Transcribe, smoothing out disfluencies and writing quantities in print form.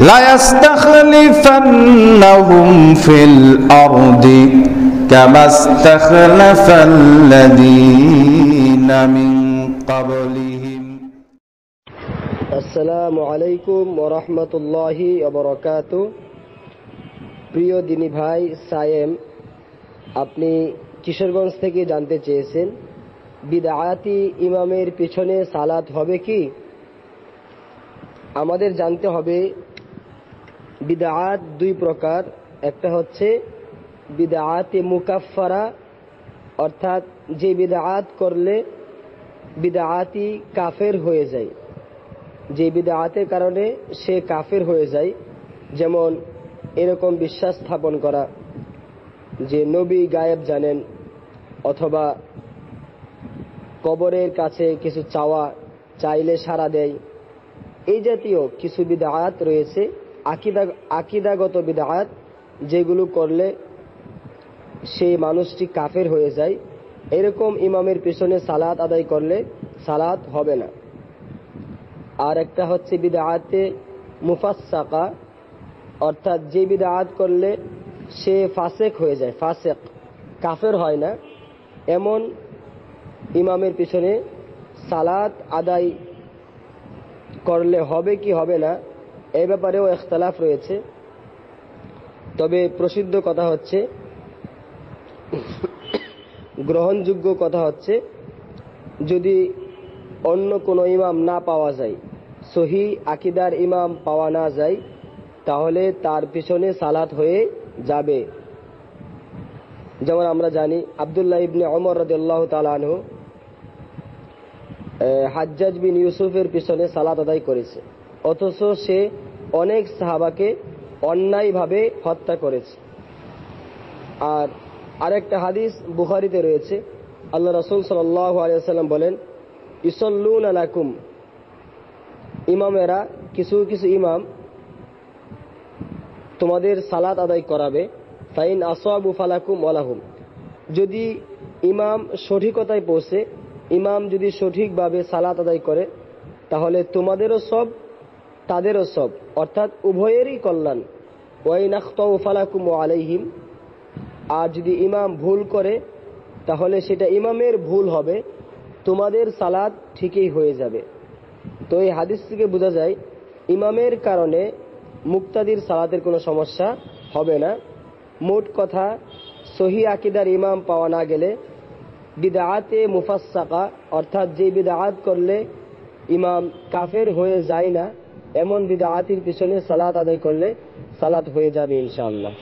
লায়াস্তাখলিফান্নাহুম feel আরদি কামা ইস্তাখলাফাল্লাযীনা মিন ক্বাবলিহিম। আসসালামু আলাইকুম ওয়া রাহমাতুল্লাহি ওয়া বারাকাতুহু। প্রিয় দিনী ভাই সায়েম, আপনি কিশোরগঞ্জ থেকে জানতে চেয়েছেন বিদআতি ইমামের পিছনে সালাত হবে কি? আমাদের জানতে হবে বিদআত দুই প্রকার। একটা হচ্ছে বিদআতে মুকাফফারা, অর্থাৎ যে বিদআত করলে বিদআতি কাফের হয়ে যায়, যে বিদআতের কারণে সে কাফের হয়ে যায়। যেমন এরকম বিশ্বাস স্থাপন করা যে নবী গায়েব জানেন, অথবা কবরের কাছে কিছু চাইলে সাড়া দেয়। এই জাতীয় কিছু বিদআত রয়েছে, আকীদাগত বিদআত, যেগুলো করলে সেই মানুষটি কাফের হয়ে যায়। এরকম ইমামের পিছনে সালাত আদায় করলে সালাত হবে না। আর একটা হচ্ছে বিদআতে মুফাসসাকা, অর্থাৎ যে বিদআত করলে সে ফাসেক হয়ে যায়, ফাসেক, কাফের হয় না, এমন ইমামের পিছনে সালাত আদায় করলে হবে কি হবে না, এই ব্যাপারেও ইখতিলাফ রয়েছে। তবে প্রসিদ্ধ কথা হচ্ছে, গ্রহণযোগ্য কথা হচ্ছে, যদি অন্য কোনো ইমাম না পাওয়া যায়, সহি আকীদার ইমাম পাওয়া না যায়, তাহলে তার পিছনে সালাত হয়ে যাবে। যেমন আমরা জানি আব্দুল্লাহ ইবনে ওমর রাদিয়াল্লাহু তাআলা আনহু হাজ্জাজ বিন ইউসুফের পিছনে সালাত আদায় করেছে, অথচ সে অনেক সাহাবাকে অন্যায়ভাবে হত্যা করেছে। আর আরেকটা হাদিস বুখারীতে রয়েছে, আল্লাহ রাসূল সাল্লাল্লাহু আলাইহি ওয়াসাল্লাম বলেন, ইসাল্লুনা লাকুম, ইমামেরা, কিছু কিছু ইমাম তোমাদের সালাত আদায় করাবে, ফাইন আসাবু ফালাকুম ওয়ালাহুম, যদি ইমাম সঠিকতায় পৌঁছে, ইমাম যদি সঠিকভাবে সালাত আদায় করে, তাহলে তোমাদেরও সব তাদেরও সব, অর্থাৎ উভয়েরই কল্যাণ। ওয়াইন আখতাউ ফালাকুম ওয়া আলাইহিম, আর যদি ইমাম ভুল করে, তাহলে সেটা ইমামের ভুল হবে, তোমাদের সালাত ঠিকই হয়ে যাবে। তো এই হাদিস থেকে বোঝা যায় ইমামের কারণে মুক্তাদির সালাতের কোনো সমস্যা হবে না। মোট কথা, সহি আকীদার ইমাম পাওয়া না গেলে বিদআতে মুফাসসাকা, অর্থাৎ যে বিদআত করলে ইমাম কাফের হয়ে যায় না, এমন বিদআতির পিছনে সালাত আদায় করলে সালাত হয়ে যাবে ইনশাআল্লাহ।